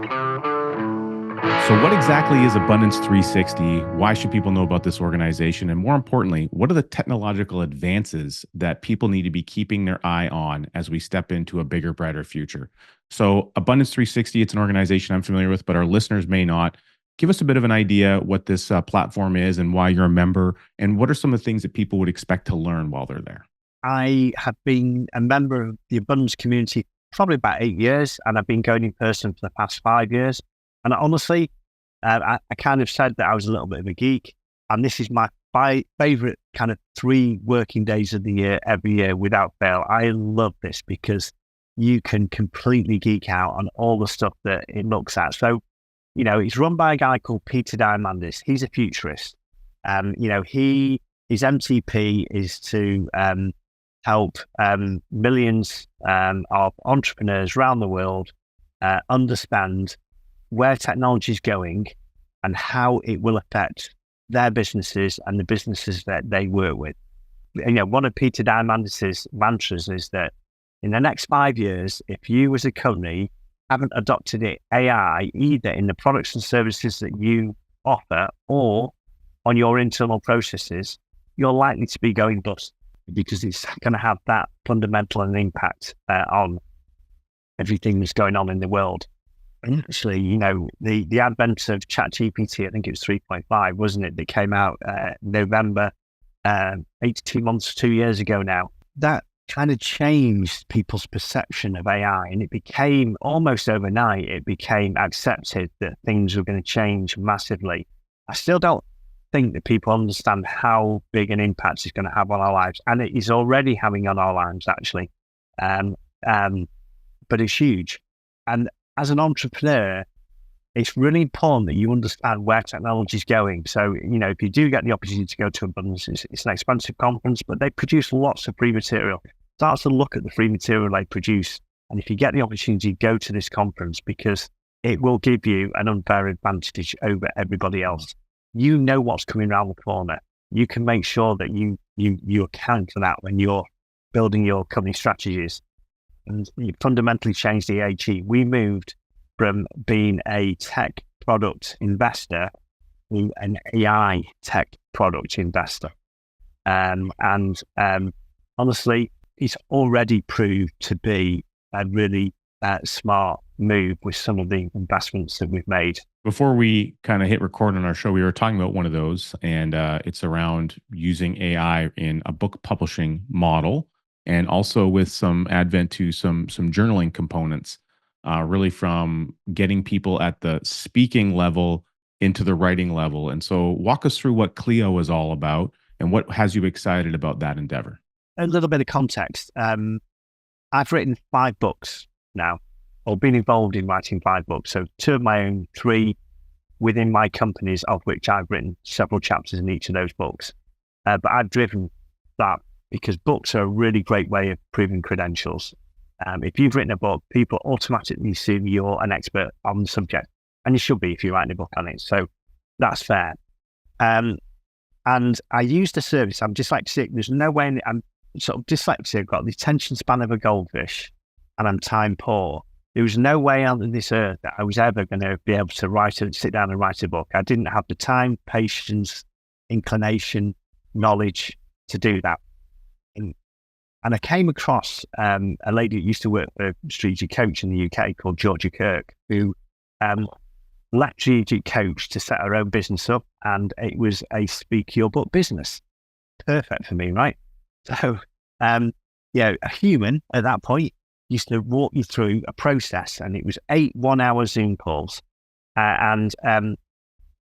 So, what exactly is Abundance 360? Why should people know about this organization? And more importantly, what are the technological advances that people need to be keeping their eye on as we step into a bigger, brighter future? So, Abundance 360, it's an organization I'm familiar with, but our listeners may not. Give us a bit of an idea what this platform is and why you're a member, and what are some of the things that people would expect to learn while they're there? I have been a member of the Abundance community probably about 8 years, and I've been going in person for the past 5 years. And honestly, I kind of said that I was a little bit of a geek, and this is my favorite kind of 3 working days of the year, every year without fail. I love this because you can completely geek out on all the stuff that it looks at. So, it's run by a guy called Peter Diamandis. He's a futurist. His MTP is to help millions of entrepreneurs around the world understand where technology is going and how it will affect their businesses and the businesses that they work with. One of Peter Diamandis' mantras is that in the next 5 years, if you as a company haven't adopted AI either in the products and services that you offer or on your internal processes, you're likely to be going bust, because it's going to have that fundamental an impact on everything that's going on in the world. And actually, the advent of ChatGPT, I think it was 3.5, wasn't it, that came out November, 18 months, 2 years ago now. That kind of changed people's perception of AI, and it became almost overnight, it became accepted that things were going to change massively. I still don't think that people understand how big an impact it's going to have on our lives, and it is already having on our lives, actually. But it's huge. And as an entrepreneur, it's really important that you understand where technology is going. So, if you do get the opportunity to go to Abundance, it's an expensive conference, but they produce lots of free material. Start to look at the free material they produce. And if you get the opportunity, go to this conference, because it will give you an unfair advantage over everybody else. You know what's coming around the corner. You can make sure that you account for that when you're building your company strategies. And you fundamentally changed the AG. We moved from being a tech product investor to an AI tech product investor. Honestly, it's already proved to be a really smart move with some of the investments that we've made. Before we kind of hit record on our show, we were talking about one of those, and it's around using AI in a book publishing model, and also with some advent to some journaling components, really from getting people at the speaking level into the writing level. And so walk us through what Clio is all about and what has you excited about that endeavor. A little bit of context. I've written 5 books now, or been involved in writing 5 books. So 2 of my own, 3 within my companies, of which I've written several chapters in each of those books. But I've driven that because books are a really great way of proving credentials. If you've written a book, people automatically assume you're an expert on the subject, and you should be if you're writing a book on it. So that's fair. And I used a service. I'm dyslexic. There's no way I'm sort of dyslexic. I've got the attention span of a goldfish, and I'm time poor. There was no way on this earth that I was ever going to be able to sit down and write a book. I didn't have the time, patience, inclination, knowledge to do that. And I came across a lady that used to work for Strategic Coach in the UK called Georgia Kirk, who left Strategic Coach to set her own business up, and it was a speak your book business. Perfect for me, right? So, a human at that point used to walk you through a process, and it was 8 one-hour Zoom calls.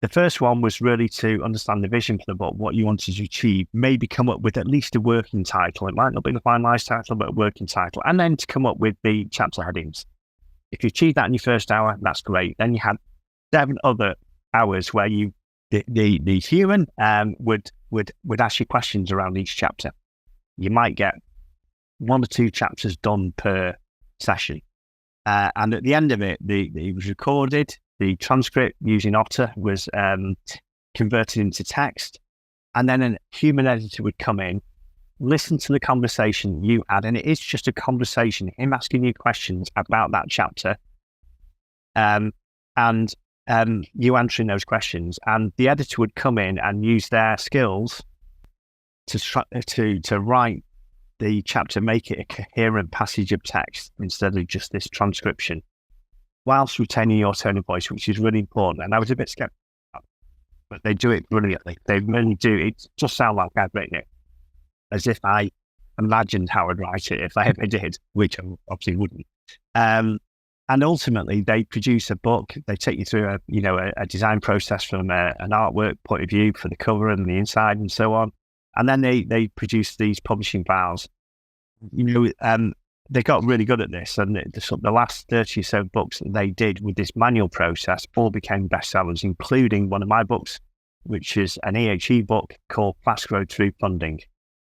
The first one was really to understand the vision for the book, what you wanted to achieve, maybe come up with at least a working title. It might not be the finalized title, but a working title. And then to come up with the chapter headings. If you achieve that in your first hour, that's great. Then you had 7 other hours where the human would ask you questions around each chapter. You might get 1 or 2 chapters done per session. And at the end of it, it was recorded. The transcript using Otter was converted into text, and then a human editor would come in, listen to the conversation you had, and it is just a conversation, him asking you questions about that chapter, and you answering those questions, and the editor would come in and use their skills to write the chapter, make it a coherent passage of text instead of just this transcription, whilst retaining your tone of voice, which is really important. And I was a bit skeptical, but they do it brilliantly. They really do. It just sounds like I've written it, as if I imagined how I'd write it if I ever did, which I obviously wouldn't. And ultimately, they produce a book. They take you through a design process from an artwork point of view for the cover and the inside and so on. And then they produce these publishing files. They got really good at this, and the last 30 or so books that they did with this manual process all became bestsellers, including one of my books, which is an EHE book called Fast Road Through Funding.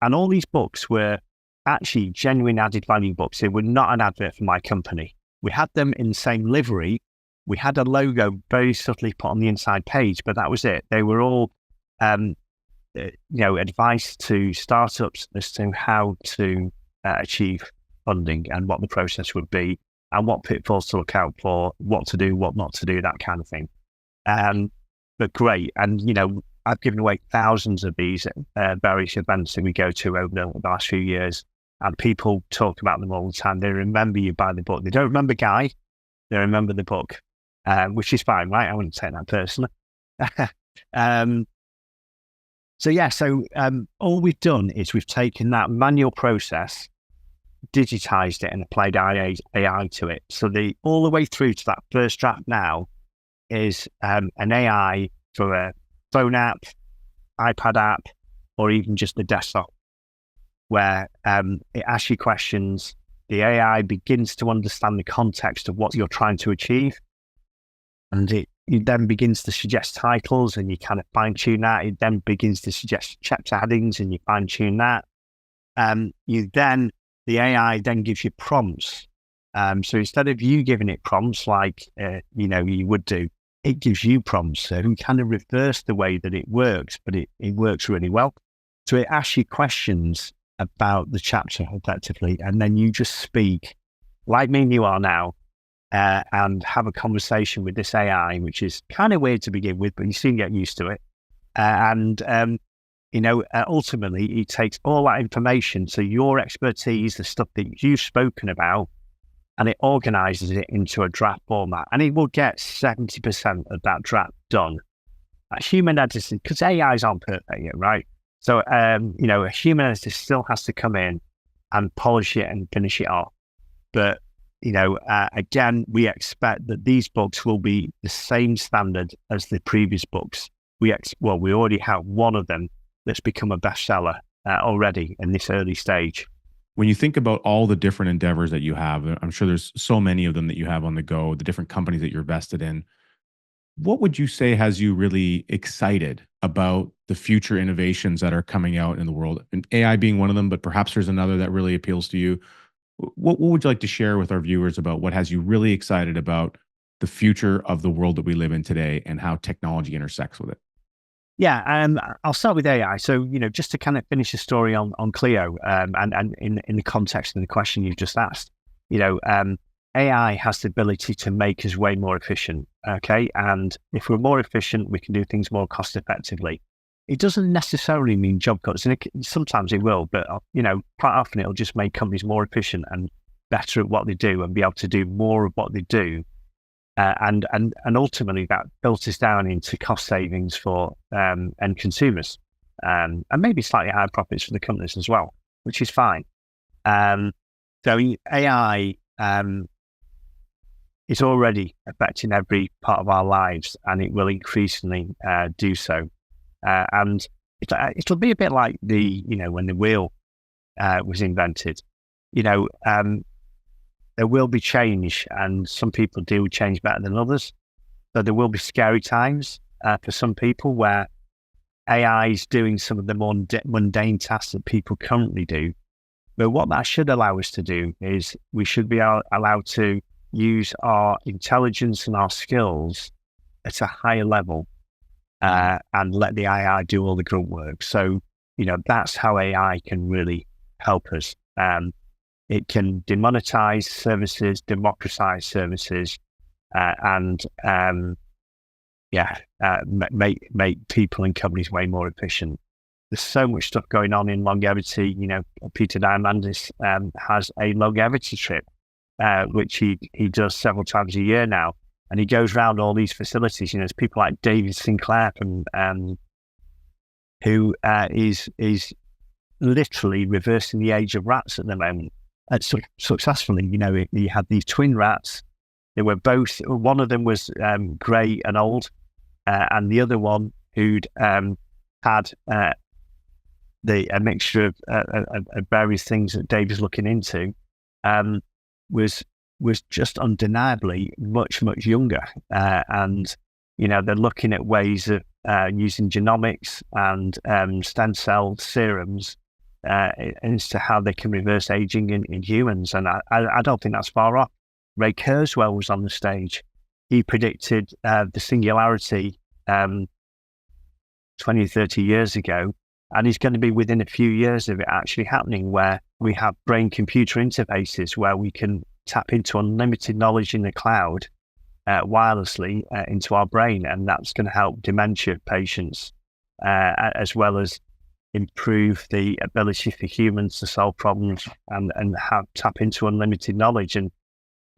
And all these books were actually genuine added value books. They were not an advert for my company. We had them in the same livery. We had a logo very subtly put on the inside page, but that was it. They were all, advice to startups as to how to achieve funding and what the process would be and what pitfalls to look out for, what to do, what not to do, that kind of thing. But great. And, I've given away thousands of these various events that we go to over the last few years. And people talk about them all the time. They remember you by the book. They don't remember Guy. They remember the book, which is fine, right? I wouldn't take that personally. So all we've done is we've taken that manual process, digitized it, and applied AI to it. So all the way through to that first draft now is an AI for a phone app, iPad app, or even just the desktop, where it asks you questions. The AI begins to understand the context of what you're trying to achieve. And it then begins to suggest titles, and you kind of fine tune that. It then begins to suggest chapter headings, and you fine tune that. The AI then gives you prompts. So instead of you giving it prompts like, you would do, it gives you prompts. So you kind of reverse the way that it works, but it works really well. So it asks you questions about the chapter effectively, and then you just speak like me and you are now, and have a conversation with this AI, which is kind of weird to begin with, but you soon get used to it. Ultimately, it takes all that information, so your expertise, the stuff that you've spoken about, and it organizes it into a draft format, and it will get 70% of that draft done. Human editing, because AIs aren't perfect yet, right? So, a human editor still has to come in and polish it and finish it off. But, again, we expect that these books will be the same standard as the previous books. We already have one of them that's become a bestseller already in this early stage. When you think about all the different endeavors that you have, I'm sure there's so many of them that you have on the go, the different companies that you're vested in. What would you say has you really excited about the future innovations that are coming out in the world? And AI being one of them, but perhaps there's another that really appeals to you. What would you like to share with our viewers about what has you really excited about the future of the world that we live in today and how technology intersects with it? Yeah, I'll start with AI. So, just to kind of finish the story on Clio, and in the context of the question you just asked, AI has the ability to make us way more efficient. Okay, and if we're more efficient, we can do things more cost effectively. It doesn't necessarily mean job cuts, and sometimes it will, but quite often it'll just make companies more efficient and better at what they do, and be able to do more of what they do. And ultimately that filters down into cost savings for end consumers, and maybe slightly higher profits for the companies as well, which is fine. So AI is already affecting every part of our lives, and it will increasingly do so. And it'll be a bit like when the wheel was invented. There will be change, and some people deal with change better than others. So there will be scary times for some people where AI is doing some of the more mundane tasks that people currently do. But what that should allow us to do is we should be allowed to use our intelligence and our skills at a higher level, and let the AI do all the grunt work. So, that's how AI can really help us. It can demonetize services, democratize services, and make people and companies way more efficient. There's so much stuff going on in longevity. Peter Diamandis has a longevity trip, which he does several times a year now. And he goes around all these facilities. There's people like David Sinclair who is literally reversing the age of rats at the moment, successfully. He had these twin rats. They were both, one of them was grey and old, and the other one who'd had a mixture of various things that Dave is looking into, was just undeniably much, much younger. And they're looking at ways of using genomics and stem cell serums as to how they can reverse aging in humans. And I don't think that's far off. Ray Kurzweil was on the stage. He predicted the singularity 20, 30 years ago, and he's going to be within a few years of it actually happening, where we have brain-computer interfaces where we can tap into unlimited knowledge in the cloud wirelessly into our brain, and that's going to help dementia patients as well as improve the ability for humans to solve problems and tap into unlimited knowledge. And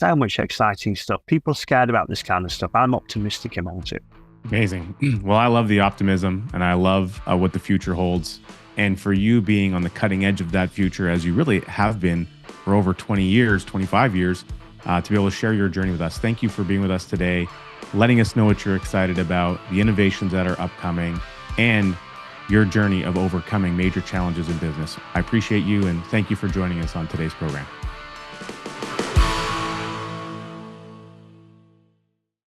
so much exciting stuff. People are scared about this kind of stuff. I'm optimistic about it. Amazing. Well, I love the optimism, and I love what the future holds. And for you being on the cutting edge of that future, as you really have been for over 20 years, 25 years, to be able to share your journey with us. Thank you for being with us today, letting us know what you're excited about, the innovations that are upcoming, and your journey of overcoming major challenges in business. I appreciate you, and thank you for joining us on today's program.